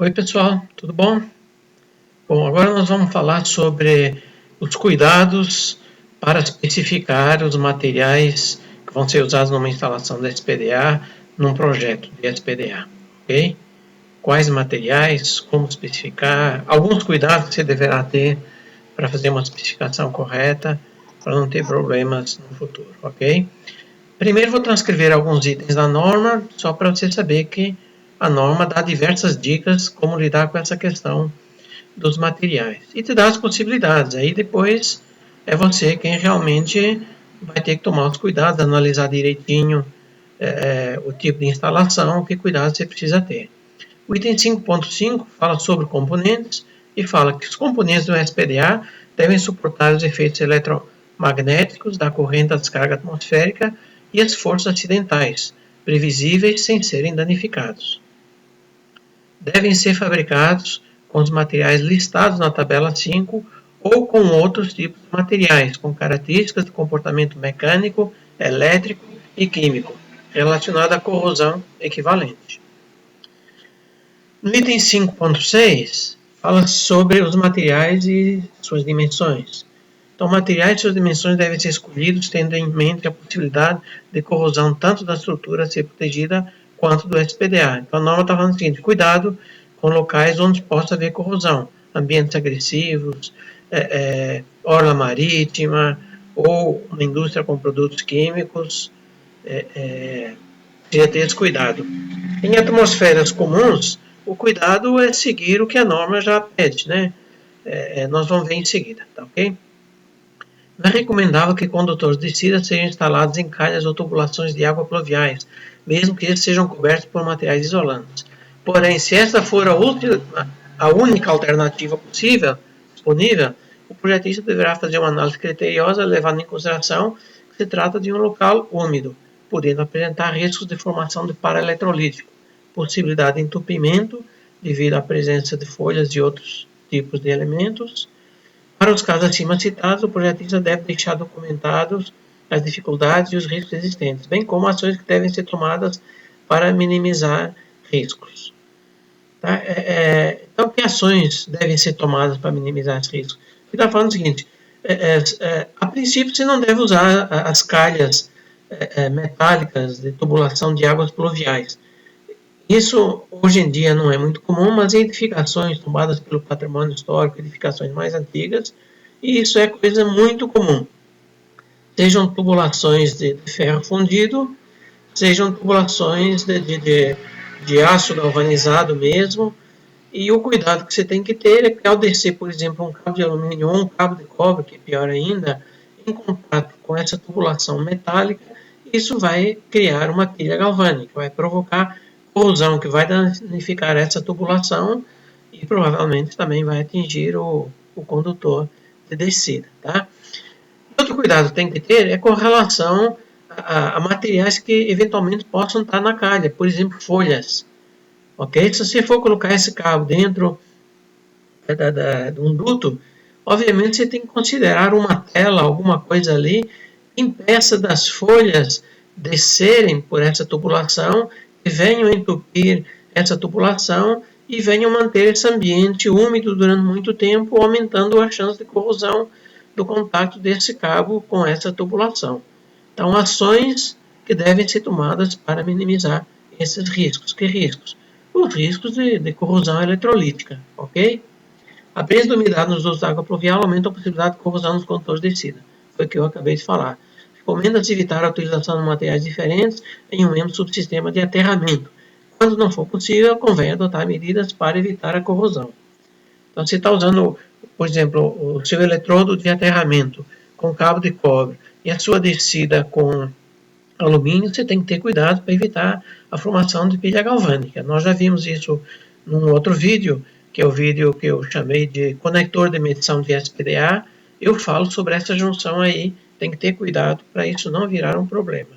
Oi pessoal, tudo bom? Bom, agora nós vamos falar sobre os cuidados para especificar os materiais que vão ser usados numa instalação de SPDA, num projeto de SPDA, ok? Quais materiais, como especificar, alguns cuidados que você deverá ter para fazer uma especificação correta, para não ter problemas no futuro, ok? Primeiro vou transcrever alguns itens da norma, só para você saber que a norma dá diversas dicas como lidar com essa questão dos materiais. E te dá as possibilidades. Aí depois é você quem realmente vai ter que tomar os cuidados, analisar direitinho o tipo de instalação, que cuidados você precisa ter. O item 5.5 fala sobre componentes e fala que os componentes do SPDA devem suportar os efeitos eletromagnéticos da corrente da descarga atmosférica e as forças acidentais, previsíveis sem serem danificados. Devem ser fabricados com os materiais listados na tabela 5 ou com outros tipos de materiais, com características de comportamento mecânico, elétrico e químico, relacionado à corrosão equivalente. No item 5.6, fala sobre os materiais e suas dimensões. Então, materiais e suas dimensões devem ser escolhidos tendo em mente a possibilidade de corrosão tanto da estrutura a ser protegida quanto do SPDA. Então, a norma está falando o seguinte: cuidado com locais onde possa haver corrosão, ambientes agressivos, orla marítima ou uma indústria com produtos químicos, precisa ter esse cuidado. Em atmosferas comuns, o cuidado é seguir o que a norma já pede, né? Nós vamos ver em seguida, tá ok? Não é recomendável que condutores de descida sejam instalados em calhas ou tubulações de água pluviais, mesmo que eles sejam cobertos por materiais isolantes. Porém, se essa for a única alternativa possível, disponível, o projetista deverá fazer uma análise criteriosa, levando em consideração que se trata de um local úmido, podendo apresentar riscos de formação de paraeletrolítico, possibilidade de entupimento devido à presença de folhas e outros tipos de elementos. Para os casos acima citados, o projetista deve deixar documentados as dificuldades e os riscos existentes, bem como ações que devem ser tomadas para minimizar riscos. Tá? Então, que ações devem ser tomadas para minimizar os riscos? Ele está falando o seguinte: a princípio, você não deve usar as calhas metálicas de tubulação de águas pluviais. Isso, hoje em dia, não é muito comum, mas em edificações tomadas pelo patrimônio histórico, edificações mais antigas, e isso é coisa muito comum. Sejam tubulações de ferro fundido, sejam tubulações de aço galvanizado mesmo, e o cuidado que você tem que ter é que ao descer, por exemplo, um cabo de alumínio ou um cabo de cobre, que é pior ainda, em contato com essa tubulação metálica, isso vai criar uma trilha galvânica, vai provocar corrosão que vai danificar essa tubulação e provavelmente também vai atingir o condutor de descida. Tá? Outro cuidado que tem que ter é com relação a materiais que eventualmente possam estar na calha, por exemplo, folhas. Okay? Se você for colocar esse cabo dentro de um duto, obviamente você tem que considerar uma tela, alguma coisa ali, que impeça das folhas descerem por essa tubulação e venham entupir essa tubulação e venham manter esse ambiente úmido durante muito tempo, aumentando a chance de corrosão do contato desse cabo com essa tubulação. Então, ações que devem ser tomadas para minimizar esses riscos. Que riscos? Os riscos de corrosão eletrolítica, ok? A presa de umidade nos dutos de água pluvial aumenta a possibilidade de corrosão nos condutores de descida. Foi o que eu acabei de falar. Recomenda-se evitar a utilização de materiais diferentes em um mesmo subsistema de aterramento. Quando não for possível, convém adotar medidas para evitar a corrosão. Então, se está usando, por exemplo, o seu eletrodo de aterramento com cabo de cobre e a sua descida com alumínio, você tem que ter cuidado para evitar a formação de pilha galvânica. Nós já vimos isso num outro vídeo, que é o vídeo que eu chamei de conector de medição de SPDA. Eu falo sobre essa junção aí, tem que ter cuidado para isso não virar um problema.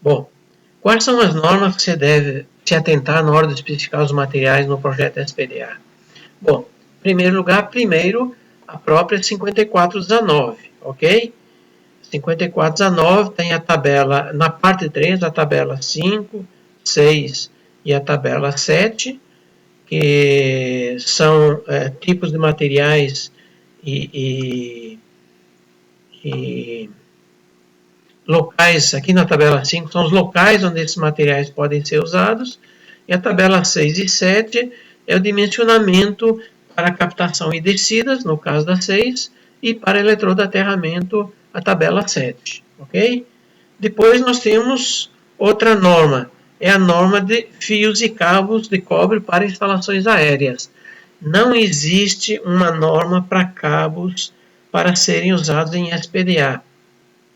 Bom, quais são as normas que você deve se atentar na hora de especificar os materiais no projeto SPDA? Bom, em primeiro lugar, a própria 5419, ok? 54-19 tem a tabela, na parte 3, a tabela 5, 6 e a tabela 7, que são tipos de materiais e locais. Aqui na tabela 5 são os locais onde esses materiais podem ser usados, e a tabela 6 e 7 é o dimensionamento para captação e descidas, no caso da 6, e para eletrodo-aterramento, a tabela 7, ok? Depois nós temos outra norma, é a norma de fios e cabos de cobre para instalações aéreas. Não existe uma norma para cabos para serem usados em SPDA,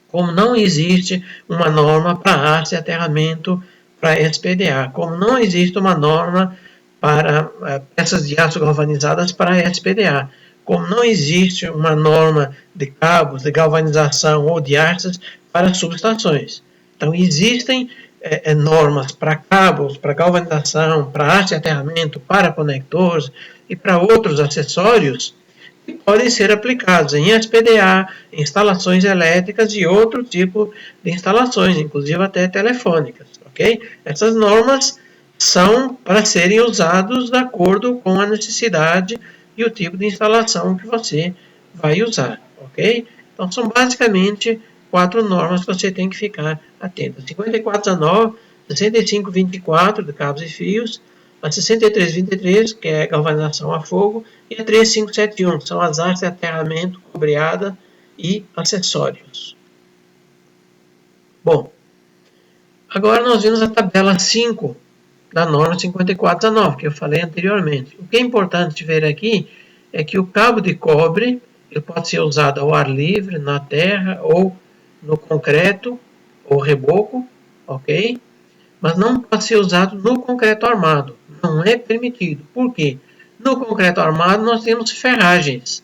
como não existe uma norma para haste e aterramento para SPDA, como não existe uma norma para peças de aço galvanizadas para SPDA, como não existe uma norma de cabos de galvanização ou de hastes para subestações. Então, existem normas para cabos, para galvanização, para haste e aterramento, para conectores e para outros acessórios que podem ser aplicados em SPDA, instalações elétricas e outro tipo de instalações, inclusive até telefônicas, ok? Essas normas são para serem usados de acordo com a necessidade e o tipo de instalação que você vai usar, ok? Então, são basicamente 4 normas que você tem que ficar atento. 5419, 6524 de cabos e fios, a 6323, que é galvanização a fogo, e a 3571, que são as hastes de aterramento, cobreada e acessórios. Bom, agora nós vimos a tabela 5 da norma 5419, que eu falei anteriormente. O que é importante ver aqui é que o cabo de cobre ele pode ser usado ao ar livre, na terra, ou no concreto, ou reboco, ok? Mas não pode ser usado no concreto armado. Não é permitido. Por quê? No concreto armado nós temos ferragens.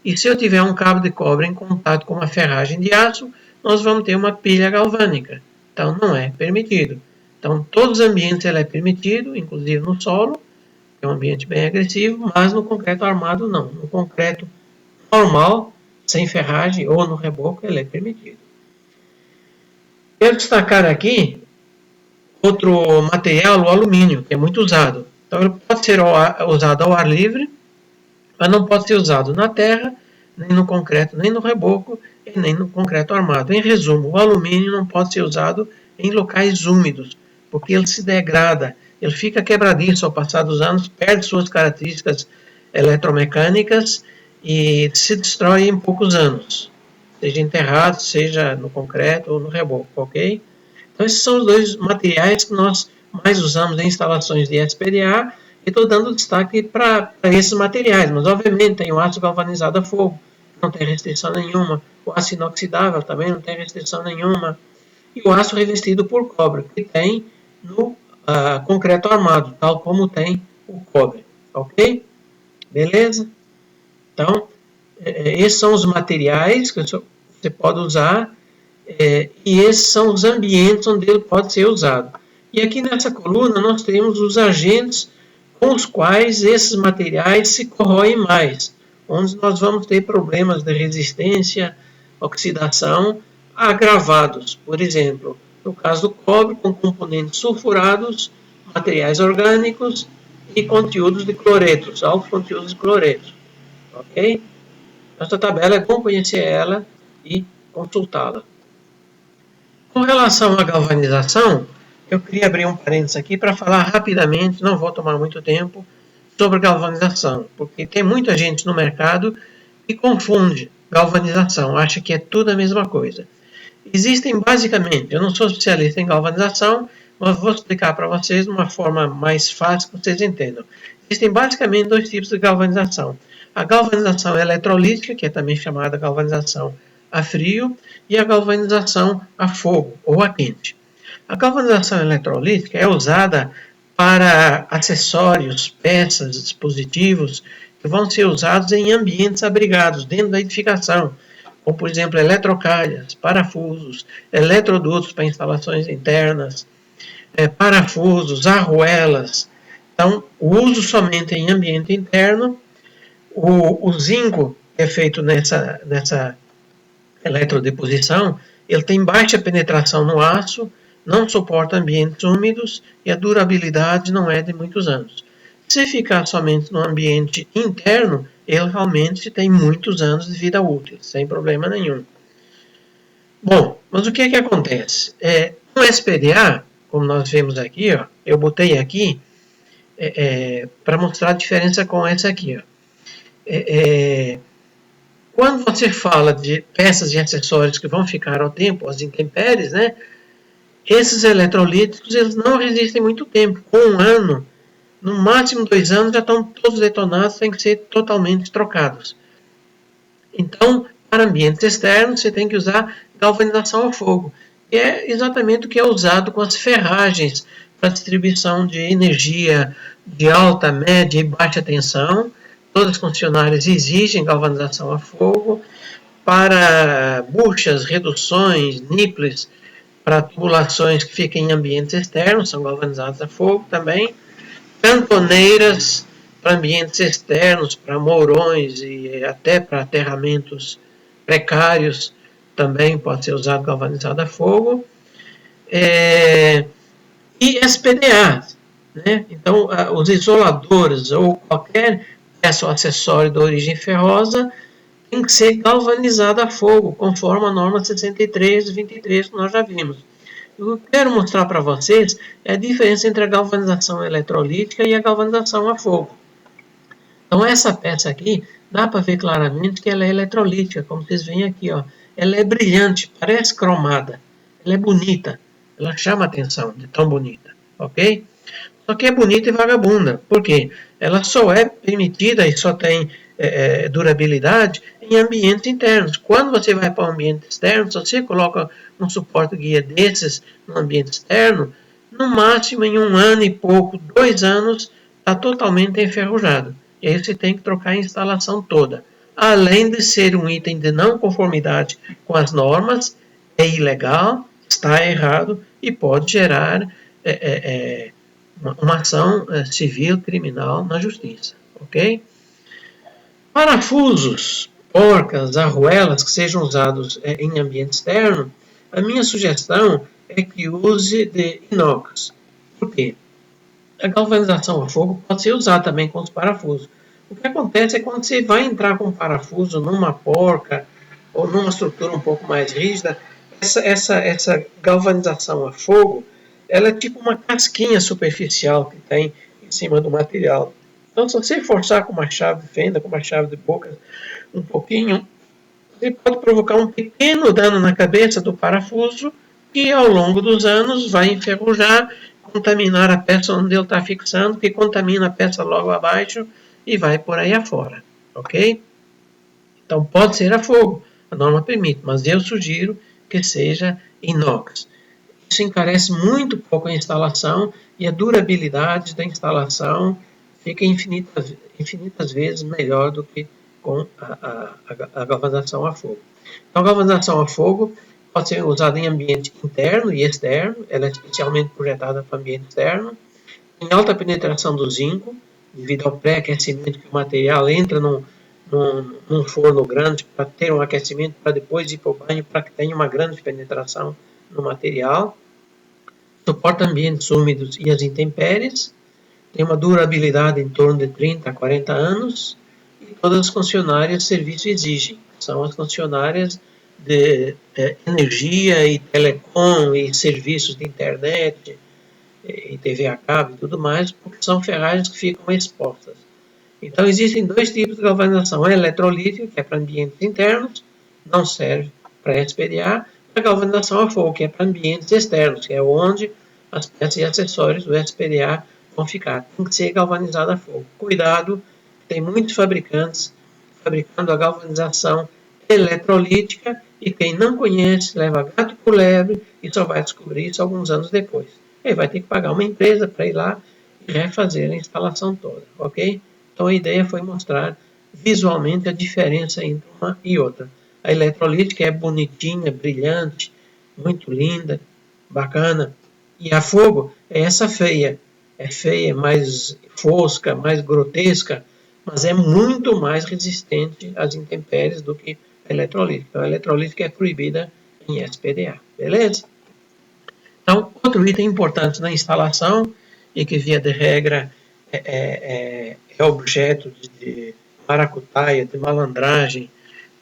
E se eu tiver um cabo de cobre em contato com uma ferragem de aço, nós vamos ter uma pilha galvânica. Então não é permitido. Então todos os ambientes ele é permitido, inclusive no solo, que é um ambiente bem agressivo, mas no concreto armado não. No concreto normal, sem ferragem ou no reboco, ele é permitido. Quero destacar aqui outro material, o alumínio, que é muito usado. Então, ele pode ser usado ao ar livre, mas não pode ser usado na terra, nem no concreto, nem no reboco, e nem no concreto armado. Em resumo, o alumínio não pode ser usado em locais úmidos, porque ele se degrada, ele fica quebradiço ao passar dos anos, perde suas características eletromecânicas e se destrói em poucos anos, seja enterrado, seja no concreto ou no reboco, ok? Então, esses são os dois materiais que nós mais usamos em instalações de SPDA, e estou dando destaque para esses materiais, mas obviamente tem o aço galvanizado a fogo, não tem restrição nenhuma, o aço inoxidável também não tem restrição nenhuma, e o aço revestido por cobre, que tem no concreto armado, tal como tem o cobre, ok? Beleza? Então, esses são os materiais que você pode usar, e esses são os ambientes onde ele pode ser usado. E aqui nessa coluna nós temos os agentes com os quais esses materiais se corroem mais, onde nós vamos ter problemas de resistência, oxidação, agravados. Por exemplo, no caso do cobre, com componentes sulfurados, materiais orgânicos e conteúdos de cloretos, altos conteúdos de cloretos. Ok? Essa tabela é bom conhecer ela e consultá-la. Com relação à galvanização, eu queria abrir um parênteses aqui para falar rapidamente, não vou tomar muito tempo, sobre galvanização, porque tem muita gente no mercado que confunde galvanização, acha que é tudo a mesma coisa. Existem basicamente, eu não sou especialista em galvanização, mas vou explicar para vocês de uma forma mais fácil que vocês entendam. Existem basicamente 2 tipos de galvanização. A galvanização eletrolítica, que é também chamada galvanização a frio, e a galvanização a fogo ou a quente. A galvanização eletrolítica é usada para acessórios, peças, dispositivos que vão ser usados em ambientes abrigados dentro da edificação, como por exemplo eletrocalhas, parafusos, eletrodutos para instalações internas, parafusos, arruelas. Então, o uso somente em ambiente interno. O zinco é feito nessa eletrodeposição, ele tem baixa penetração no aço, não suporta ambientes úmidos e a durabilidade não é de muitos anos. Se ficar somente no ambiente interno, ele realmente tem muitos anos de vida útil, sem problema nenhum. Bom, mas o que é que acontece? No SPDA, como nós vemos aqui, ó, eu botei aqui para mostrar a diferença com essa aqui. Ó. Quando você fala de peças e acessórios que vão ficar ao tempo, as intempéries, né? Esses eletrolíticos eles não resistem muito tempo. Com 1 ano, no máximo 2 anos, já estão todos detonados, têm que ser totalmente trocados. Então, para ambientes externos, você tem que usar galvanização a fogo, que é exatamente o que é usado com as ferragens para distribuição de energia de alta, média e baixa tensão. Todas as concessionárias exigem galvanização a fogo. Para buchas, reduções, nipples, para tubulações que ficam em ambientes externos, são galvanizadas a fogo também. Cantoneiras para ambientes externos, para mourões e até para aterramentos precários, também pode ser usado galvanizado a fogo. E SPDA, né? Então, os isoladores ou qualquer peça ou acessório de origem ferrosa tem que ser galvanizado a fogo, conforme a norma 6323 que nós já vimos. O que eu quero mostrar para vocês é a diferença entre a galvanização eletrolítica e a galvanização a fogo. Então, essa peça aqui, dá para ver claramente que ela é eletrolítica, como vocês veem aqui. Ó. Ela é brilhante, parece cromada, ela é bonita, ela chama a atenção de tão bonita, ok? Só que é bonita e vagabunda, por quê? Ela só é permitida e só tem durabilidade em ambientes internos. Quando você vai para um ambiente externo, se você coloca um suporte guia desses no ambiente externo, no máximo em 1 ano e pouco, 2 anos, está totalmente enferrujado. E aí você tem que trocar a instalação toda. Além de ser um item de não conformidade com as normas, é ilegal, está errado e pode gerar uma ação civil criminal na justiça, ok? Parafusos, porcas, arruelas que sejam usados em ambiente externo, a minha sugestão é que use de inox. Por quê? A galvanização a fogo pode ser usada também com os parafusos. O que acontece é quando você vai entrar com um parafuso numa porca ou numa estrutura um pouco mais rígida, essa galvanização a fogo, ela é tipo uma casquinha superficial que tem em cima do material. Então, se você forçar com uma chave de fenda, com uma chave de boca, um pouquinho, você pode provocar um pequeno dano na cabeça do parafuso que, ao longo dos anos, vai enferrujar, contaminar a peça onde ele está fixando, que contamina a peça logo abaixo e vai por aí afora, ok? Então, pode ser a fogo, a norma permite, mas eu sugiro que seja inox. Isso encarece muito pouco a instalação e a durabilidade da instalação fica infinitas vezes melhor do que com a galvanização a fogo. Então, a galvanização a fogo pode ser usada em ambiente interno e externo, ela é especialmente projetada para ambiente externo, em alta penetração do zinco, devido ao pré-aquecimento que o material entra num forno grande para ter um aquecimento, para depois ir para o banho, para que tenha uma grande penetração no material. Suporta ambientes úmidos e as intempéries, tem uma durabilidade em torno de 30 a 40 anos, e todas as concessionárias de serviço exigem. São as concessionárias de energia e telecom e serviços de internet e TV a cabo e tudo mais, porque são ferragens que ficam expostas. Então, existem 2 tipos de galvanização. A eletrolítica, que é para ambientes internos, não serve para SPDA. A galvanização a fogo, que é para ambientes externos, que é onde as peças e acessórios do SPDA vão ficar. Tem que ser galvanizada a fogo. Cuidado, tem muitos fabricantes fabricando a galvanização eletrolítica e quem não conhece leva gato por lebre e só vai descobrir isso alguns anos depois. Ele vai ter que pagar uma empresa para ir lá e refazer a instalação toda, ok? Então a ideia foi mostrar visualmente a diferença entre uma e outra. A eletrolítica é bonitinha, brilhante, muito linda, bacana. E a fogo é essa feia. É feia, mais fosca, mais grotesca, mas é muito mais resistente às intempéries do que a eletrolítica. Então, a eletrolítica é proibida em SPDA, beleza? Então, outro item importante na instalação, e que via de regra é objeto de maracutaia, de malandragem,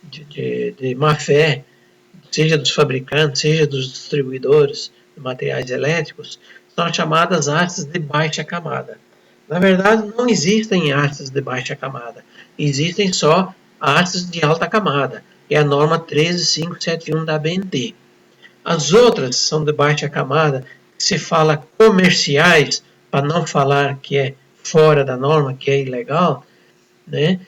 de má-fé, seja dos fabricantes, seja dos distribuidores de materiais elétricos, são as chamadas hastes de baixa camada. Na verdade, não existem hastes de baixa camada, existem só hastes de alta camada, que é a norma 13571 da ABNT. As outras são de baixa camada, que se fala comerciais, para não falar que é fora da norma, que é ilegal, né?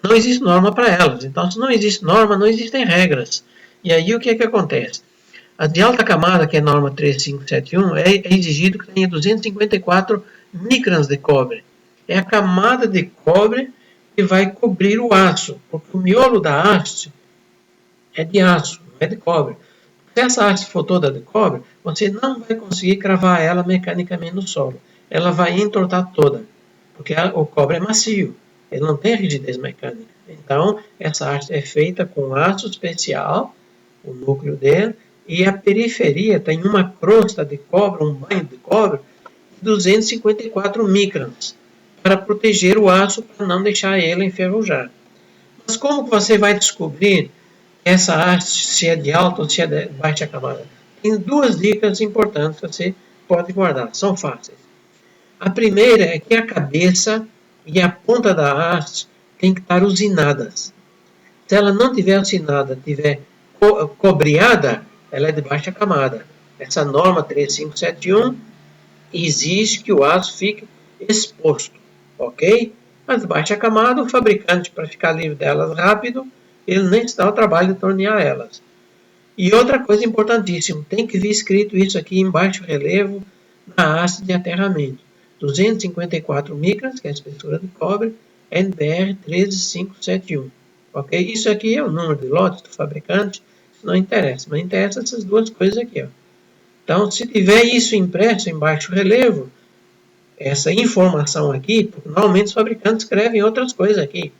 Não existe norma para elas. Então, se não existe norma, não existem regras. E aí, o que acontece? A de alta camada, que é a norma 3571, é exigido que tenha 254 microns de cobre. É a camada de cobre que vai cobrir o aço, porque o miolo da haste é de aço, não é de cobre. Se essa haste for toda de cobre, você não vai conseguir cravar ela mecanicamente no solo. Ela vai entortar toda, porque o cobre é macio. Ele não tem rigidez mecânica. Então, essa haste é feita com aço especial, o núcleo dele, e a periferia tem uma crosta de cobre, um banho de cobre, de 254 microns, para proteger o aço, para não deixar ele enferrujar. Mas como você vai descobrir essa haste, se é de alta ou se é de baixa camada? Tem duas dicas importantes que você pode guardar, são fáceis. A primeira é que a cabeça e a ponta da haste tem que estar usinadas. Se ela não tiver usinada, tiver cobreada, ela é de baixa camada. Essa norma 3571 exige que o aço fique exposto, ok? Mas de baixa camada, o fabricante, para ficar livre delas rápido, ele nem se dá o trabalho de tornear elas. E outra coisa importantíssima, tem que vir escrito isso aqui em baixo relevo na haste de aterramento. 254 microns, que é a espessura de cobre, NBR 13571. Ok? Isso aqui é o número de lotes do fabricante, não interessa, mas interessa essas duas coisas aqui. Ó. Então, se tiver isso impresso em baixo relevo, essa informação aqui, porque normalmente os fabricantes escrevem outras coisas aqui,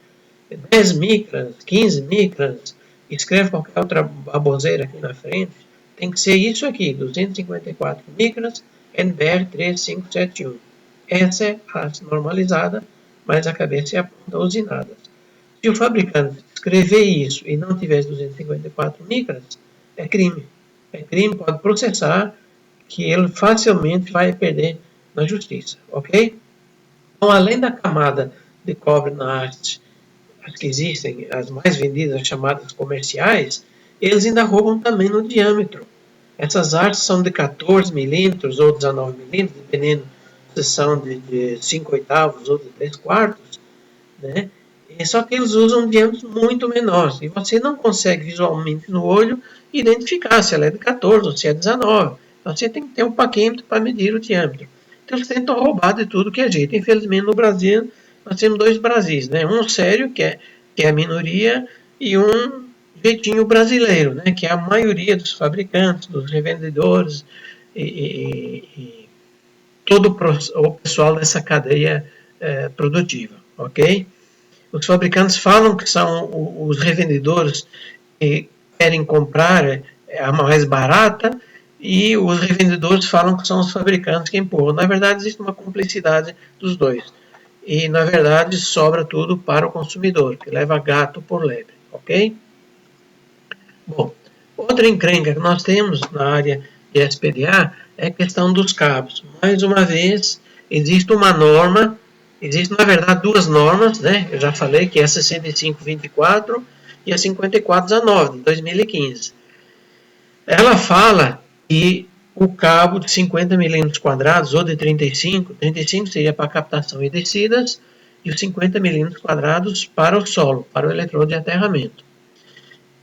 10 microns, 15 microns, escreve qualquer outra baboseira aqui na frente, tem que ser isso aqui, 254 microns, NBR 3571. Essa é a normalizada, mas a cabeça e a ponta usinadas. Se o fabricante escrever isso e não tiver 254 microns, é crime. É crime, pode processar, que ele facilmente vai perder na justiça, ok? Então, além da camada de cobre na haste, as que existem, as mais vendidas, as chamadas comerciais, eles ainda roubam também no diâmetro. Essas hastes são de 14 milímetros ou 19 milímetros, dependendo se são de 5 oitavos ou de 3 quartos, né? Só que eles usam diâmetros muito menores e você não consegue visualmente no olho identificar se ela é de 14 ou se é 19. Então você tem que ter um paquímetro para medir o diâmetro. Então eles tentam roubar de tudo que é jeito. Infelizmente no Brasil nós temos dois Brasis, né? Um sério, que é a minoria, e um jeitinho brasileiro, né? Que é a maioria dos fabricantes, dos revendedores e todo o pessoal dessa cadeia produtiva, ok? Os fabricantes falam que são os revendedores que querem comprar a mais barata e os revendedores falam que são os fabricantes que empurram. Na verdade, existe uma cumplicidade dos dois. E, na verdade, sobra tudo para o consumidor, que leva gato por lebre, ok? Bom, outra encrenca que nós temos na área de SPDA é a questão dos cabos. Mais uma vez, existe uma norma, existem, na verdade, duas normas, né? Eu já falei que é a 6524 e a 5419, de 2015. Ela fala que o cabo de 50 milímetros quadrados ou de 35 seria para captação e descidas, e os 50 milímetros quadrados para o solo, para o eletrodo de aterramento.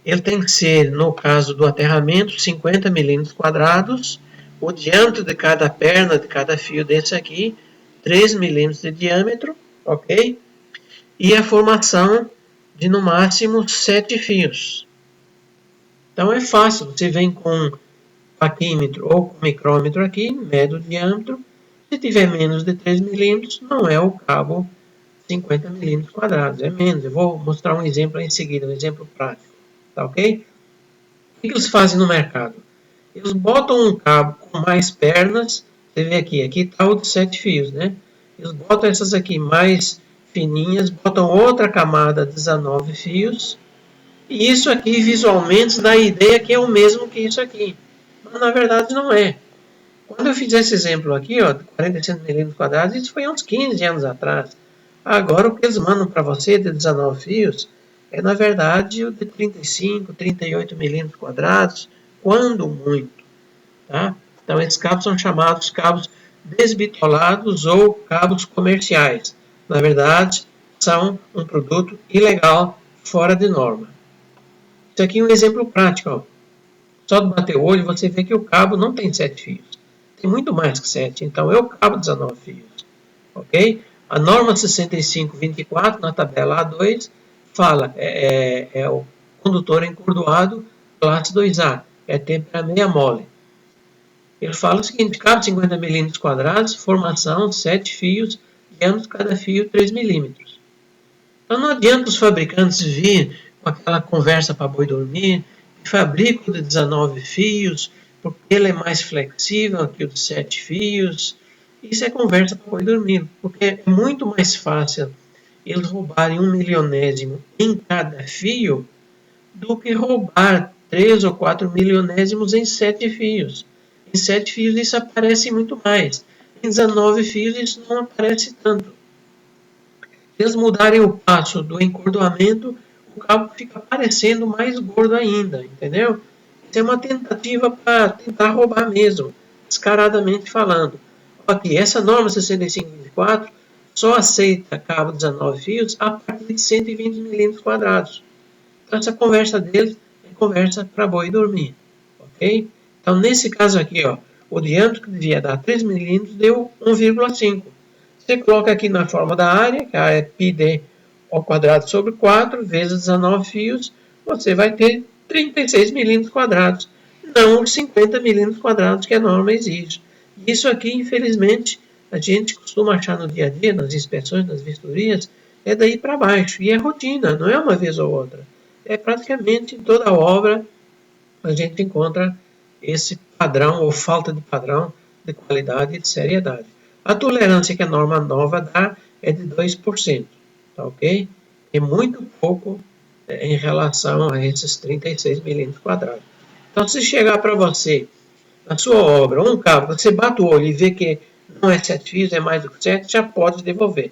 Ele tem que ser, no caso do aterramento, 50 milímetros quadrados, o diâmetro de cada perna, de cada fio desse aqui, 3 milímetros de diâmetro, ok? E a formação de, no máximo, 7 fios. Então é fácil, você vem com paquímetro ou com micrômetro aqui, mede o diâmetro. Se tiver menos de 3 milímetros, não é o cabo 50 milímetros quadrados, é menos. Eu vou mostrar um exemplo em seguida, um exemplo prático, tá ok? O que eles fazem no mercado? Eles botam um cabo com mais pernas, você vê aqui está o de 7 fios, né? Eles botam essas aqui mais fininhas, botam outra camada de 19 fios, e isso aqui visualmente dá a ideia que é o mesmo que isso aqui, mas na verdade não é. Quando eu fiz esse exemplo aqui, ó, de 45 milímetros quadrados, isso foi uns 15 anos atrás. Agora o que eles mandam para você de 19 fios é na verdade o de 35, 38 milímetros quadrados, quando muito. Tá? Então esses cabos são chamados cabos desbitolados ou cabos comerciais. Na verdade, são um produto ilegal, fora de norma. Isso aqui é um exemplo prático. Ó. Só de bater o olho você vê que o cabo não tem 7 fios. Tem muito mais que 7, então é o cabo 19 fios. Ok? A norma 6524, na tabela A2, fala é o condutor encordoado classe 2A, é têmpera meia mole. Ele fala o seguinte, cabo 50 milímetros quadrados, formação 7 fios, diâmetro cada fio 3 milímetros. Então não adianta os fabricantes vir com aquela conversa para boi dormir, que fabrica o de 19 fios, porque ele é mais flexível que o de 7 fios. Isso é conversa para boi dormir, porque é muito mais fácil eles roubarem 1 milionésimo em cada fio do que roubar 3 ou 4 milionésimos em 7 fios. Em 7 fios isso aparece muito mais. Em 19 fios isso não aparece tanto. Se eles mudarem o passo do encordoamento, o cabo fica parecendo mais gordo ainda, entendeu? Isso é uma tentativa para tentar roubar mesmo, descaradamente falando. Aqui, essa norma 6524 só aceita cabo 19 fios a partir de 120 milímetros quadrados. Então, essa conversa deles é conversa para boi dormir, ok? Então, nesse caso aqui, ó, o diâmetro que devia dar 3 milímetros deu 1,5. Você coloca aqui na forma da área, que a área é πd ao quadrado sobre 4, vezes 19 fios, você vai ter 36 milímetros quadrados, não os 50 milímetros quadrados que a norma exige. Isso aqui, infelizmente, a gente costuma achar no dia a dia, nas inspeções, nas vistorias, é daí para baixo. E é rotina, não é uma vez ou outra. É praticamente em toda a obra a gente encontra esse padrão ou falta de padrão de qualidade e de seriedade. A tolerância que a norma nova dá é de 2%, tá ok? É muito pouco em relação a esses 36 milímetros quadrados. Então, se chegar para você, na sua obra, um cabo, você bate o olho e vê que não é 7 fios, é mais do que 7, já pode devolver.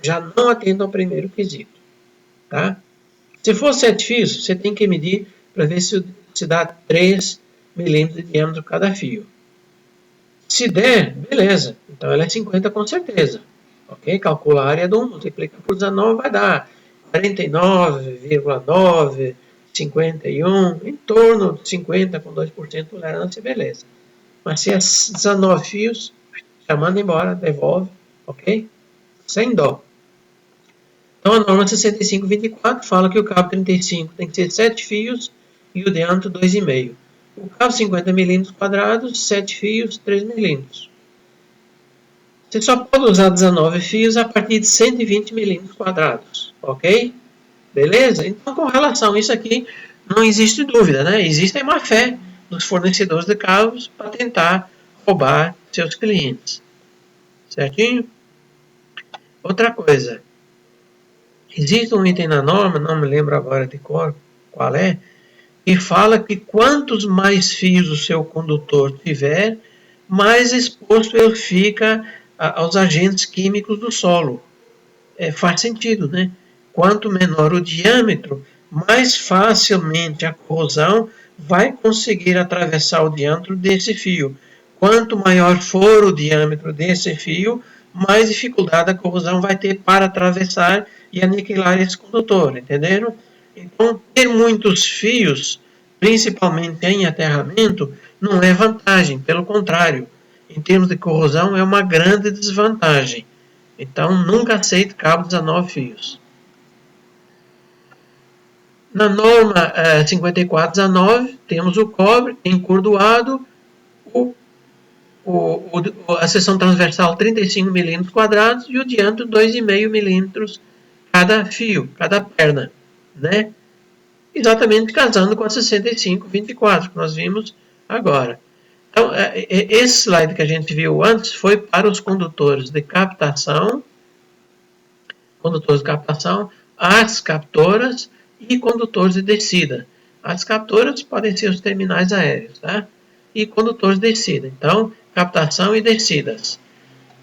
Já não atende ao primeiro quesito. Tá? Se for 7 fios, você tem que medir para ver se dá 3 milímetros de diâmetro cada fio. Se der, beleza. Então ela é 50 com certeza. Ok? Calcula a área do 1, multiplica por 19, vai dar 49,9, 51, em torno de 50 com 2% de tolerância, beleza. Mas se é 19 fios, já manda embora, devolve, ok? Sem dó. Então a norma 6524 fala que o cabo 35 tem que ser 7 fios e o diâmetro 2,5. O cabo 50 milímetros quadrados, 7 fios, 3 milímetros. Você só pode usar 19 fios a partir de 120 milímetros quadrados, ok? Beleza? Então, com relação a isso aqui, não existe dúvida, né? Existe a má fé dos fornecedores de cabos para tentar roubar seus clientes. Certinho? Outra coisa. Existe um item na norma, não me lembro agora de cor qual é, que fala que quantos mais fios o seu condutor tiver, mais exposto ele fica aos agentes químicos do solo. Faz sentido, né? Quanto menor o diâmetro, mais facilmente a corrosão vai conseguir atravessar o diâmetro desse fio. Quanto maior for o diâmetro desse fio, mais dificuldade a corrosão vai ter para atravessar e aniquilar esse condutor, entenderam? Então, ter muitos fios, principalmente em aterramento, não é vantagem, pelo contrário, em termos de corrosão é uma grande desvantagem. Então, nunca aceite cabo 19 fios. Na norma 5419, temos o cobre encordoado, o a seção transversal 35 milímetros quadrados e o diâmetro 2,5 milímetros cada fio, cada perna, né? Exatamente casando com a 65-24 que nós vimos agora. Então, esse slide que a gente viu antes foi para os condutores de captação, as captoras e condutores de descida. As captoras podem ser os terminais aéreos, tá? E condutores de descida. Então, captação e descidas.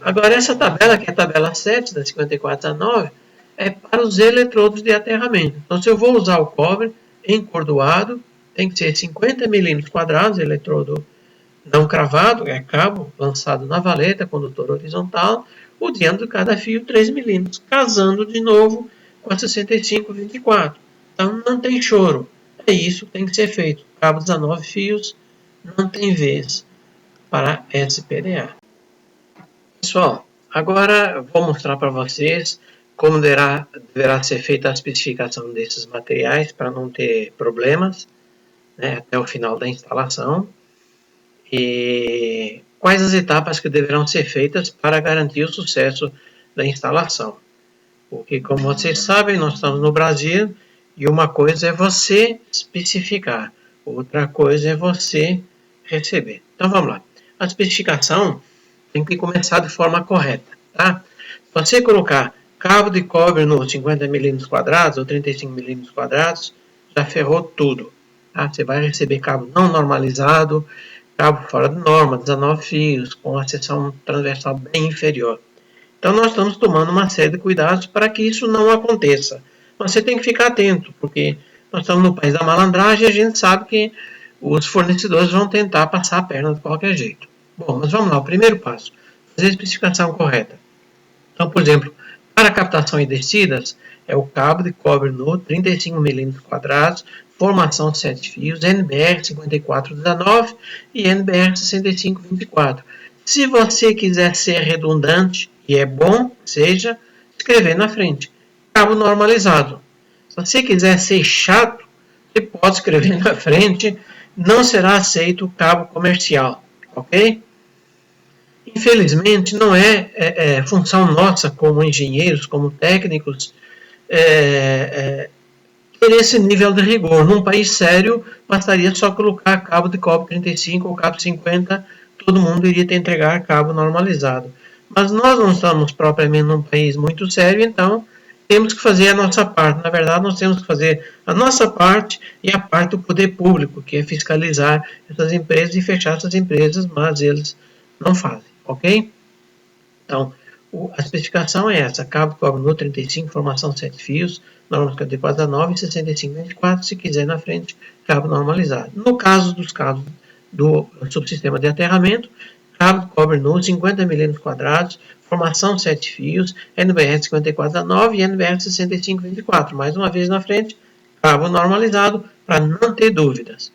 Agora, essa tabela, que é a tabela 7, da 54-9, é para os eletrodos de aterramento. Então, se eu vou usar o cobre encordoado, tem que ser 50 milímetros quadrados, eletrodo não cravado, é cabo lançado na valeta, condutor horizontal, o diâmetro de cada fio 3 milímetros, casando de novo com a 65-24. Então, não tem choro. É isso que tem que ser feito. Cabo 19 fios, não tem vez para SPDA. Pessoal, agora vou mostrar para vocês como deverá ser feita a especificação desses materiais para não ter problemas, né, até o final da instalação. E quais as etapas que deverão ser feitas para garantir o sucesso da instalação. Porque, como vocês sabem, nós estamos no Brasil e uma coisa é você especificar, outra coisa é você receber. Então, vamos lá. A especificação tem que começar de forma correta, tá? Se você colocar cabo de cobre no 50 milímetros quadrados ou 35 milímetros quadrados, já ferrou tudo. Tá? Você vai receber cabo não normalizado, cabo fora de norma, 19 fios, com a seção transversal bem inferior. Então, nós estamos tomando uma série de cuidados para que isso não aconteça. Mas você tem que ficar atento, porque nós estamos no país da malandragem e a gente sabe que os fornecedores vão tentar passar a perna de qualquer jeito. Bom, mas vamos lá, o primeiro passo, fazer a especificação correta. Então, por exemplo, para captação e descidas, é o cabo de cobre no 35 milímetros quadrados, formação 7 fios, NBR 5419 e NBR 6524. Se você quiser ser redundante, e é bom que seja, escrever na frente, cabo normalizado. Se você quiser ser chato, você pode escrever na frente, não será aceito o cabo comercial, ok? Infelizmente, não é função nossa como engenheiros, como técnicos, ter esse nível de rigor. Num país sério, bastaria só colocar cabo de cobre 35 ou cabo 50, todo mundo iria te entregar cabo normalizado. Mas nós não estamos propriamente num país muito sério, então temos que fazer a nossa parte. Na verdade, nós temos que fazer a nossa parte e a parte do poder público, que é fiscalizar essas empresas e fechar essas empresas, mas eles não fazem. Ok? Então, a especificação é essa, cabo de cobre no 35, formação 7 fios, norma 5419 e 6524, se quiser na frente, cabo normalizado. No caso dos cabos do subsistema de aterramento, cabo de cobre no 50 milímetros quadrados, formação 7 fios, NBR 5419 e NBR 6524. Mais uma vez na frente, cabo normalizado, para não ter dúvidas.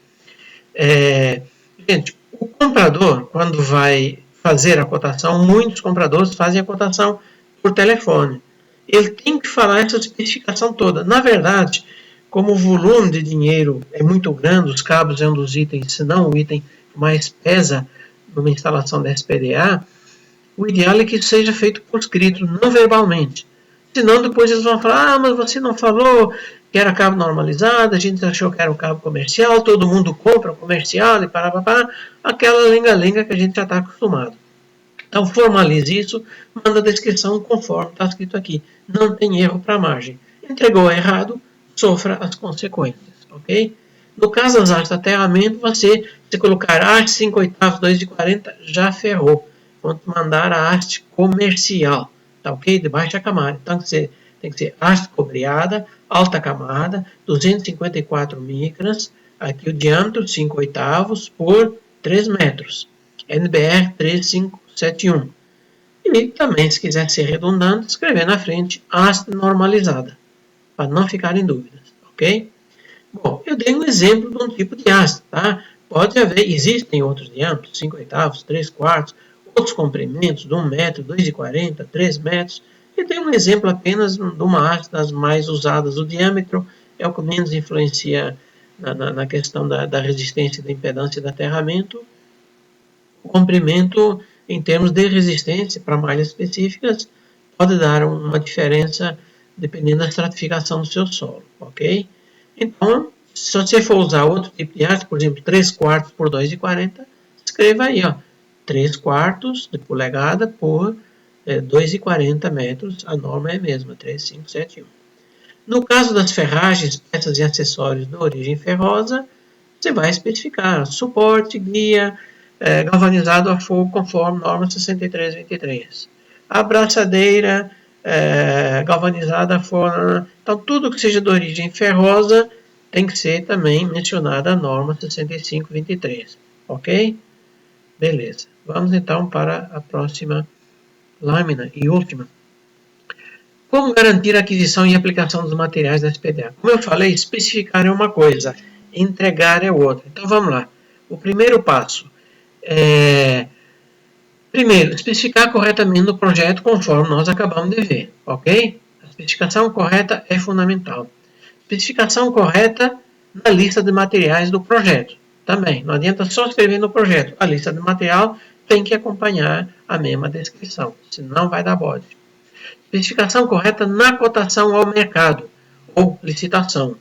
Gente, o comprador, quando vai fazer a cotação, muitos compradores fazem a cotação por telefone. Ele tem que falar essa especificação toda. Na verdade, como o volume de dinheiro é muito grande, os cabos é um dos itens, se não o item que mais pesa numa instalação da SPDA, o ideal é que isso seja feito por escrito, não verbalmente. Senão depois eles vão falar, mas você não falou que era cabo normalizado, a gente achou que era um cabo comercial, todo mundo compra comercial e parapapá, aquela lenga-lenga que a gente já está acostumado. Então formalize isso, manda a descrição conforme está escrito aqui. Não tem erro para a margem. Entregou errado, sofra as consequências, ok? No caso das hastes de aterramento, você, se colocar haste 5/8, 2/40, já ferrou. Vão mandar a haste comercial, tá ok? De baixa camada. Então tem que ser haste cobreada, alta camada, 254 micras, aqui o diâmetro 5/8 por 3 metros. NBR 3571. E também, se quiser ser redundante, escrever na frente haste normalizada, para não ficar em dúvidas, ok? Bom, eu dei um exemplo de um tipo de haste, tá? Pode haver, existem outros diâmetros, 5/8, 3/4, outros comprimentos de 1 metro, 2,40, 3 metros. Eu dei um exemplo apenas de uma haste das mais usadas. O diâmetro é o que menos influencia na questão da resistência e da impedância do aterramento. O comprimento, em termos de resistência para malhas específicas, pode dar uma diferença dependendo da estratificação do seu solo, ok? Então, se você for usar outro tipo de arte, por exemplo, 3/4 por 2,40, escreva aí, ó, 3/4 de polegada por 2,40 metros, a norma é a mesma, 3,571. No caso das ferragens, peças e acessórios de origem ferrosa, você vai especificar suporte, guia, galvanizado a fogo conforme norma 6323. A abraçadeira galvanizada a fogo. Então, tudo que seja de origem ferrosa tem que ser também mencionada a norma 6523. Ok? Beleza. Vamos então para a próxima lâmina e última. Como garantir a aquisição e aplicação dos materiais da SPDA? Como eu falei, especificar é uma coisa, entregar é outra. Então vamos lá. O primeiro passo é, primeiro, especificar corretamente no projeto conforme nós acabamos de ver, ok? A especificação correta é fundamental. Especificação correta na lista de materiais do projeto. Também, não adianta só escrever no projeto. A lista de material tem que acompanhar a mesma descrição, senão vai dar bode. Especificação correta na cotação ao mercado ou licitação.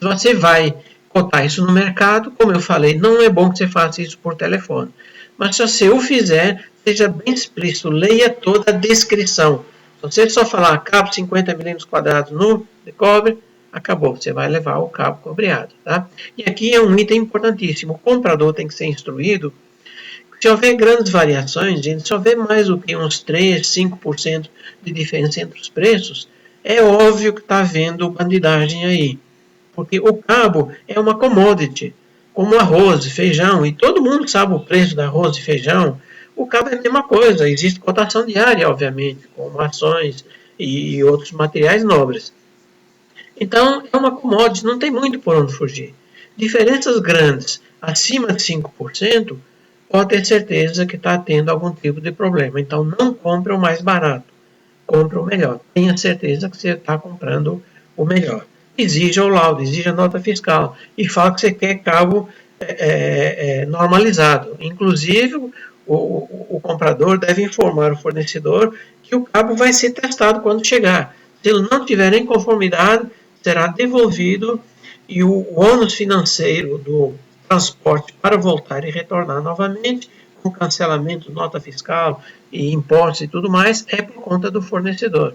Se você vai cotar isso no mercado, como eu falei, não é bom que você faça isso por telefone. Mas se você o fizer, seja bem explícito, leia toda a descrição. Se você só falar cabo 50 milímetros quadrados no de cobre, acabou, você vai levar o cabo cobreado. Tá? E aqui é um item importantíssimo, o comprador tem que ser instruído. Se houver grandes variações, gente, se houver mais do que uns 3, 5% de diferença entre os preços, é óbvio que está havendo bandidagem aí. Porque o cabo é uma commodity, como arroz e feijão, e todo mundo sabe o preço do arroz e feijão. O cabo é a mesma coisa, existe cotação diária, obviamente, como ações e outros materiais nobres. Então, é uma commodity, não tem muito por onde fugir. Diferenças grandes, acima de 5%, pode ter certeza que está tendo algum tipo de problema. Então, não compre o mais barato, compre o melhor. Tenha certeza que você está comprando o melhor. Exija o laudo, exija a nota fiscal e fala que você quer cabo normalizado. Inclusive, o comprador deve informar o fornecedor que o cabo vai ser testado quando chegar. Se ele não tiver em conformidade, será devolvido e o ônus financeiro do transporte para voltar e retornar novamente, com cancelamento, nota fiscal e impostos e tudo mais, é por conta do fornecedor.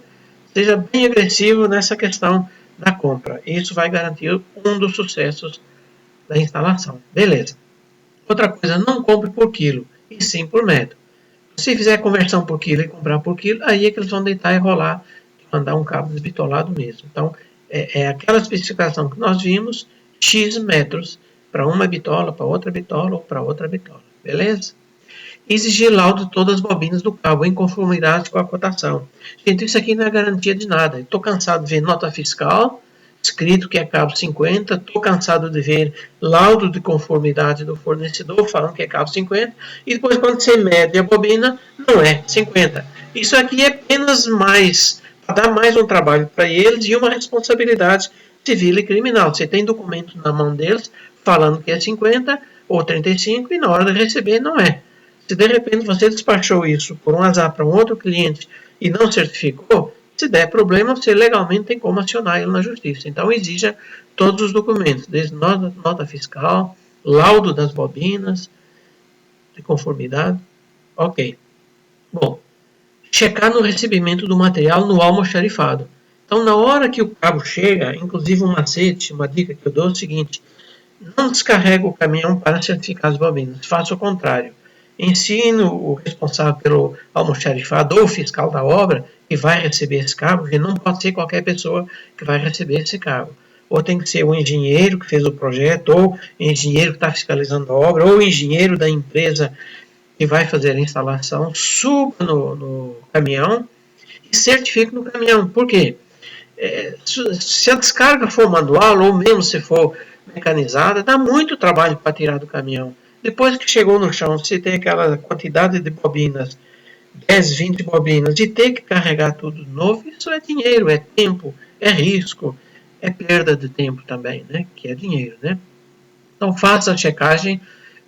Seja bem agressivo nessa questão da compra. Isso vai garantir um dos sucessos da instalação. Beleza. Outra coisa, não compre por quilo, e sim por metro. Se fizer conversão por quilo e comprar por quilo, aí é que eles vão deitar e rolar e mandar um cabo desbitolado mesmo. Então, é aquela especificação que nós vimos, X metros, para uma bitola, para outra bitola ou para outra bitola. Beleza? Exigir laudo de todas as bobinas do cabo em conformidade com a cotação. Gente, isso aqui não é garantia de nada. Estou cansado de ver nota fiscal, escrito que é cabo 50, estou cansado de ver laudo de conformidade do fornecedor falando que é cabo 50, e depois quando você mede a bobina, não é 50. Isso aqui é apenas mais, para dar mais um trabalho para eles e uma responsabilidade civil e criminal. Você tem documento na mão deles falando que é 50 ou 35 e na hora de receber não é. Se de repente você despachou isso por um azar para um outro cliente e não certificou, se der problema, você legalmente tem como acionar ele na justiça. Então, exija todos os documentos, desde nota fiscal, laudo das bobinas, de conformidade. Ok. Bom, checar no recebimento do material no almoxarifado. Então, na hora que o cabo chega, inclusive um macete, uma dica que eu dou é o seguinte: não descarrega o caminhão para certificar as bobinas, faça o contrário. Ensino o responsável pelo almoxarifado ou o fiscal da obra que vai receber esse cabo, porque não pode ser qualquer pessoa que vai receber esse cabo. Ou tem que ser o engenheiro que fez o projeto, ou o engenheiro que está fiscalizando a obra, ou o engenheiro da empresa que vai fazer a instalação. Suba no caminhão e certifique no caminhão. Por quê? Se a descarga for manual, ou mesmo se for mecanizada, dá muito trabalho para tirar do caminhão. Depois que chegou no chão, se tem aquela quantidade de bobinas, 10, 20 bobinas, e ter que carregar tudo de novo, isso é dinheiro, é tempo, é risco, é perda de tempo também, né? Que é dinheiro, né? Então faça a checagem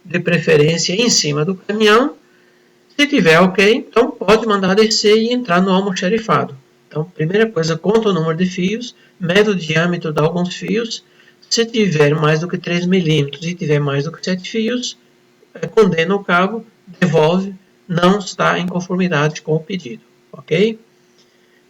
de preferência em cima do caminhão. Se tiver ok, então pode mandar descer e entrar no almoxarifado. Então, primeira coisa, conta o número de fios, mede o diâmetro de alguns fios. Se tiver mais do que 3 milímetros e tiver mais do que 7 fios, condena o cabo, devolve, não está em conformidade com o pedido, ok?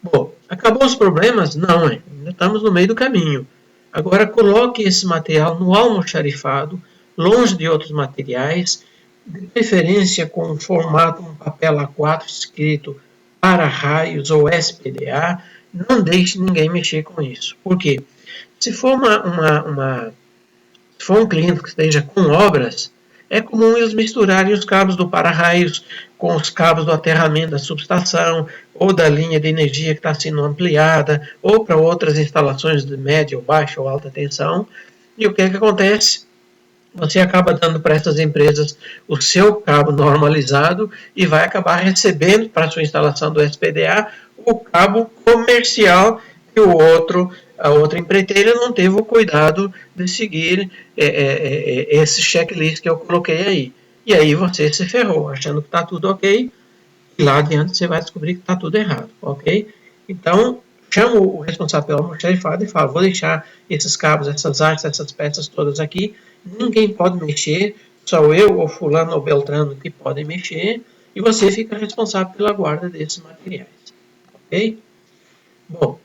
Bom, acabou os problemas? Não, ainda estamos no meio do caminho. Agora coloque esse material no almoxarifado, longe de outros materiais, de preferência com um formato, um papel A4 escrito para raios ou SPDA. Não deixe ninguém mexer com isso. Por quê? Se for se for um cliente que esteja com obras, é comum eles misturarem os cabos do para-raios com os cabos do aterramento da subestação ou da linha de energia que está sendo ampliada ou para outras instalações de média ou baixa ou alta tensão. E o que é que acontece? Você acaba dando para essas empresas o seu cabo normalizado e vai acabar recebendo para a sua instalação do SPDA o cabo comercial que a outra empreiteira não teve o cuidado de seguir esse checklist que eu coloquei aí. E aí você se ferrou, achando que está tudo ok, e lá adiante você vai descobrir que está tudo errado, ok? Então, chama o responsável pelo almoxarifado e fala, vou deixar esses cabos, essas artes, essas peças todas aqui, ninguém pode mexer, só eu ou fulano ou beltrano que podem mexer, e você fica responsável pela guarda desses materiais, ok? Bom,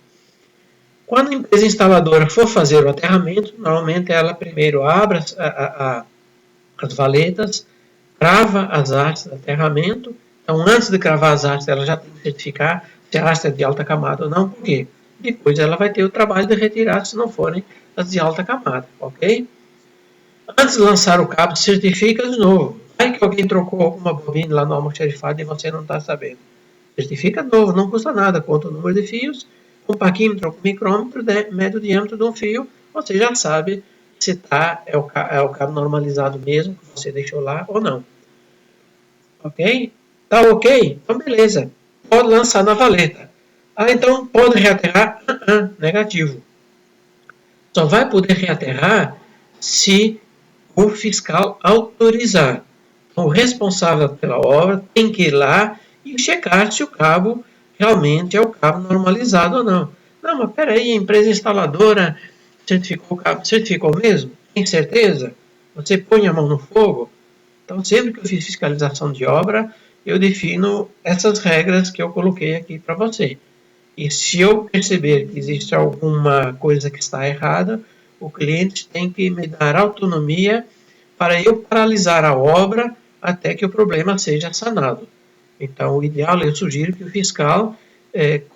quando a empresa instaladora for fazer o aterramento, normalmente ela primeiro abre as valetas, crava as hastes de aterramento. Então, antes de cravar as hastes, ela já tem que certificar se a haste é de alta camada ou não, por quê? Depois ela vai ter o trabalho de retirar se não forem as de alta camada, ok? Antes de lançar o cabo, certifica de novo. Vai que alguém trocou alguma bobina lá no almoxarifado e você não está sabendo. Certifica de novo, não custa nada, conta o número de fios, um paquímetro ou um micrômetro, mede o diâmetro de um fio, você já sabe se é o cabo normalizado mesmo, que você deixou lá ou não. Ok? Tá ok? Então beleza. Pode lançar na valeta. Ah, então pode reaterrar? Negativo. Só vai poder reaterrar se o fiscal autorizar. Então, o responsável pela obra tem que ir lá e checar se o cabo realmente é o cabo normalizado ou não. Não, mas peraí, a empresa instaladora certificou o cabo. Certificou mesmo? Tem certeza? Você põe a mão no fogo? Então, sempre que eu fiz fiscalização de obra, eu defino essas regras que eu coloquei aqui para você. E se eu perceber que existe alguma coisa que está errada, o cliente tem que me dar autonomia para eu paralisar a obra até que o problema seja sanado. Então, o ideal, eu sugiro que o fiscal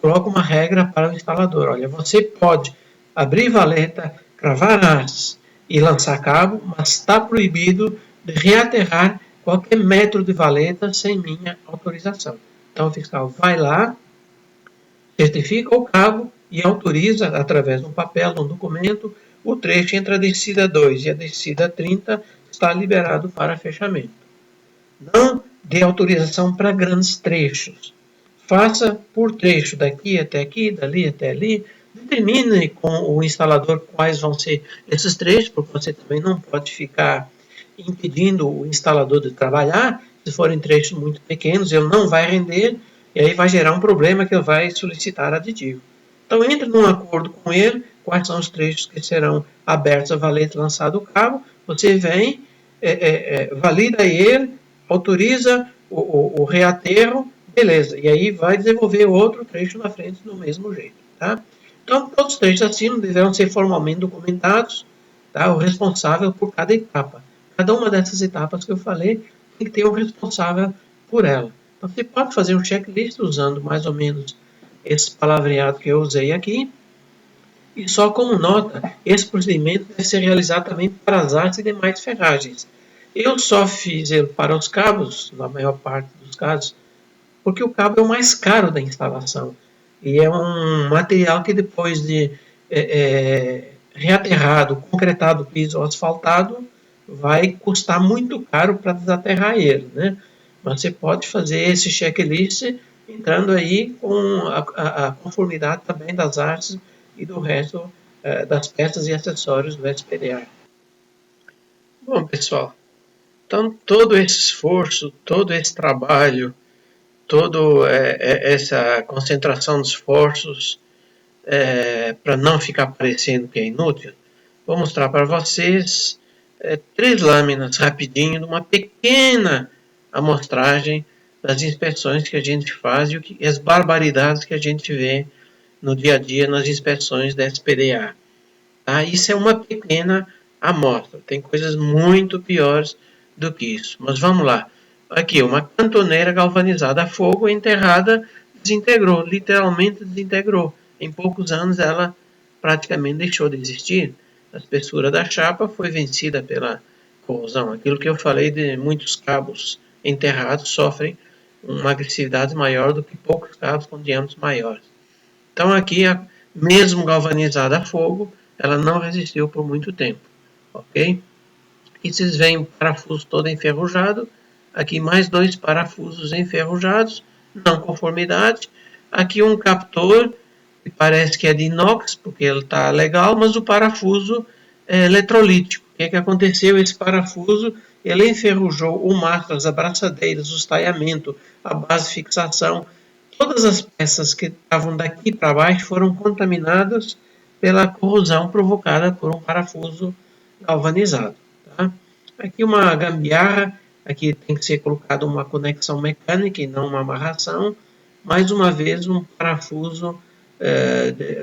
coloque uma regra para o instalador. Olha, você pode abrir valeta, cravar hastes e lançar cabo, mas está proibido de reaterrar qualquer metro de valeta sem minha autorização. Então, o fiscal vai lá, certifica o cabo e autoriza, através de um papel, de um documento, o trecho entre a descida 2 e a descida 30 está liberado para fechamento. Não dê autorização para grandes trechos. Faça por trecho, daqui até aqui, dali até ali. Determine com o instalador quais vão ser esses trechos, porque você também não pode ficar impedindo o instalador de trabalhar. Se forem trechos muito pequenos, ele não vai render e aí vai gerar um problema que ele vai solicitar aditivo. Então, entre num acordo com ele, quais são os trechos que serão abertos a valeta lançado o cabo, você vem, valida ele, autoriza o reaterro, beleza, e aí vai desenvolver outro trecho na frente do mesmo jeito. Tá? Então, todos os trechos acima deverão ser formalmente documentados, tá? O responsável por cada etapa. Cada uma dessas etapas que eu falei tem que ter um responsável por ela. Então, você pode fazer um checklist usando mais ou menos esse palavreado que eu usei aqui. E só como nota, esse procedimento deve ser realizado também para as artes e demais ferragens. Eu só fiz ele para os cabos, na maior parte dos casos, porque o cabo é o mais caro da instalação. E é um material que depois de reaterrado, concretado, piso ou asfaltado, vai custar muito caro para desaterrar ele, né? Mas você pode fazer esse checklist entrando aí com a conformidade também das artes e do resto das peças e acessórios do SPDA. Bom, pessoal, Então, todo esse esforço, todo esse trabalho, toda essa concentração de esforços para não ficar parecendo que é inútil, vou mostrar para vocês 3 lâminas rapidinho de uma pequena amostragem das inspeções que a gente faz e as barbaridades que a gente vê no dia a dia nas inspeções da SPDA. Tá? Isso é uma pequena amostra, tem coisas muito piores do que isso. Mas vamos lá. Aqui, uma cantoneira galvanizada a fogo, enterrada, desintegrou, literalmente desintegrou. Em poucos anos ela praticamente deixou de existir. A espessura da chapa foi vencida pela corrosão. Aquilo que eu falei de muitos cabos enterrados sofrem uma agressividade maior do que poucos cabos com diâmetros maiores. Então aqui, mesmo galvanizada a fogo, ela não resistiu por muito tempo, ok? Aqui vocês veem o parafuso todo enferrujado, aqui mais 2 parafusos enferrujados, não conformidade. Aqui um captor, que parece que é de inox, porque ele está legal, mas o parafuso é eletrolítico. O que aconteceu? Esse parafuso, ele enferrujou o mastro, as abraçadeiras, o estaiamento, a base de fixação. Todas as peças que estavam daqui para baixo foram contaminadas pela corrosão provocada por um parafuso galvanizado. Tá? Aqui uma gambiarra, aqui tem que ser colocada uma conexão mecânica e não uma amarração. Mais uma vez um parafuso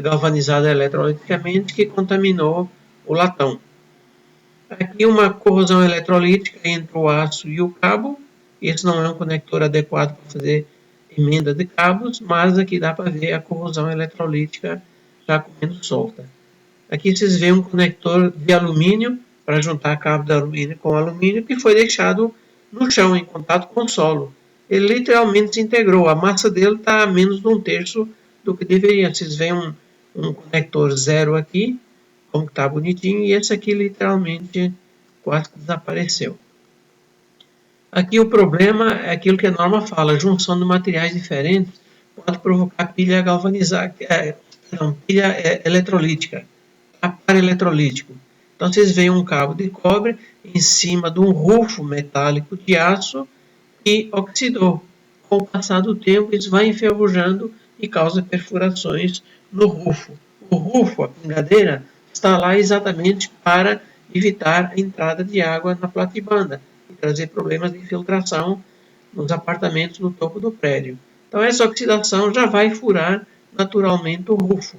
galvanizado eletroliticamente que contaminou o latão. Aqui uma corrosão eletrolítica entre o aço e o cabo. Esse não é um conector adequado para fazer emenda de cabos, mas aqui dá para ver a corrosão eletrolítica já comendo solta. Aqui vocês veem um conector de alumínio para juntar cabo de alumínio com alumínio que foi deixado no chão em contato com o solo. Ele literalmente desintegrou. A massa dele está a menos de 1/3 do que deveria. Vocês veem um conector zero aqui, como está bonitinho, e esse aqui literalmente quase desapareceu. Aqui o problema é aquilo que a norma fala, a junção de materiais diferentes pode provocar pilha galvanizada, pilha eletrolítica, par eletrolítico. Então vocês veem um cabo de cobre em cima de um rufo metálico de aço que oxidou. Com o passar do tempo isso vai enferrujando e causa perfurações no rufo. O rufo, a pingadeira, está lá exatamente para evitar a entrada de água na platibanda e trazer problemas de infiltração nos apartamentos no topo do prédio. Então essa oxidação já vai furar naturalmente o rufo.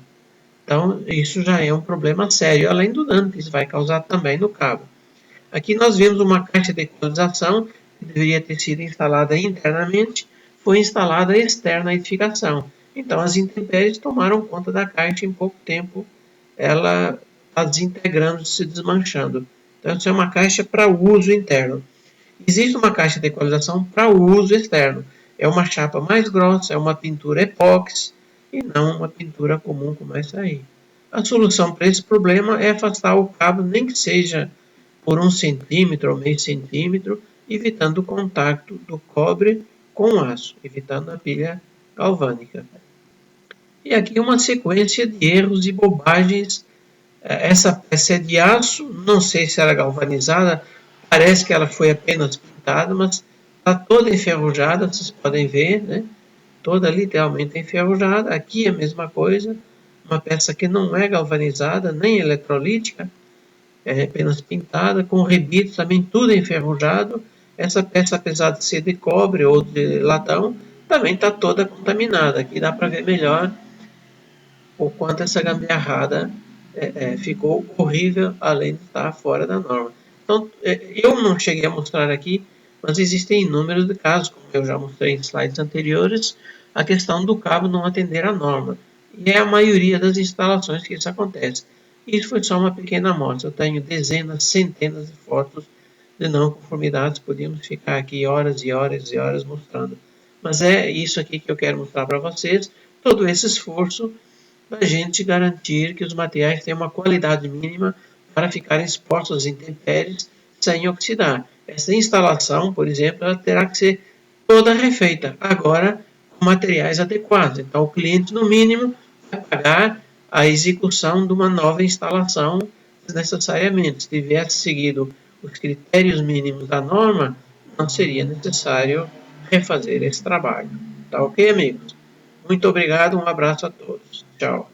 Então isso já é um problema sério, além do dano que isso vai causar também no cabo. Aqui nós vemos uma caixa de equalização que deveria ter sido instalada internamente, foi instalada a externa edificação. Então as intempéries tomaram conta da caixa e em pouco tempo ela está desintegrando, se desmanchando. Então isso é uma caixa para uso interno. Existe uma caixa de equalização para uso externo. É uma chapa mais grossa, é uma pintura epóxi e não uma pintura comum como essa aí. A solução para esse problema é afastar o cabo, nem que seja por 1 centímetro ou meio centímetro, evitando o contato do cobre com o aço, evitando a pilha galvânica. E aqui uma sequência de erros e bobagens. Essa peça é de aço, não sei se era galvanizada, parece que ela foi apenas pintada, mas está toda enferrujada, vocês podem ver, né? Toda literalmente enferrujada. Aqui a mesma coisa, uma peça que não é galvanizada, nem eletrolítica, é apenas pintada, com rebites também tudo enferrujado. Essa peça, apesar de ser de cobre ou de latão, também está toda contaminada. Aqui dá para ver melhor o quanto essa gambiarrada ficou horrível, além de estar fora da norma. Então, eu não cheguei a mostrar aqui, mas existem inúmeros de casos, como eu já mostrei em slides anteriores, a questão do cabo não atender à norma. E é a maioria das instalações que isso acontece. Isso foi só uma pequena amostra. Eu tenho dezenas, centenas de fotos de não conformidades. Podíamos ficar aqui horas e horas e horas mostrando. Mas é isso aqui que eu quero mostrar para vocês. Todo esse esforço para a gente garantir que os materiais tenham uma qualidade mínima para ficarem expostos às intempéries sem oxidar. Essa instalação, por exemplo, ela terá que ser toda refeita, agora com materiais adequados. Então o cliente, no mínimo, vai pagar a execução de uma nova instalação desnecessariamente. Se tivesse seguido os critérios mínimos da norma, não seria necessário refazer esse trabalho. Tá ok, amigos? Muito obrigado, um abraço a todos. Tchau.